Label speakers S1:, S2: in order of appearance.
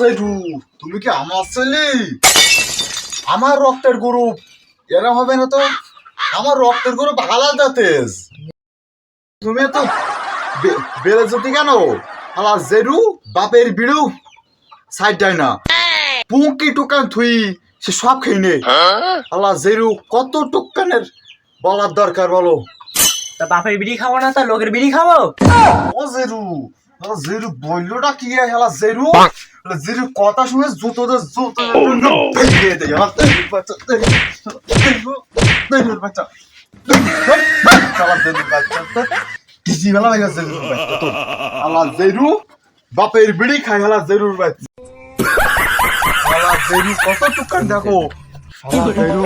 S1: জেঠু তুমি কি আমার ছেলে? আমার রক্তের গ্রুপ এরা হবে না তো। আমার রক্তের গ্রুপ আলাদা তেজ। তুমি তো বেড়ে যেতে কেন? আলা জেরু বাপের বিড়ু সাইড দেয় না, পুঁকি টুকান থুই সে সব খেয়ে নে। আলা জেরু কত টুকানের বলার দরকার বলো?
S2: তা বাপের বিড়ি খাবো না, তা লোকের বিড়ি খাবো?
S1: ও জেরু, জেরু বললোটা কি হেলা জেরু? জেরু কথা শুনে জুতো ভেঙে দেয়। আমার দেরুর বাচ্চা, দেরুর বাচ্চা, শালা দেরুর বাচ্চা, কিসি বেলা হয়ে গেছে জেরুর বাচ্চা তো। আলা জেরু বাপের বিড়ি খায় হেলা জেরুর বাচ্চা। শালা জেরু কত টুকান দেখো। শালা জেরু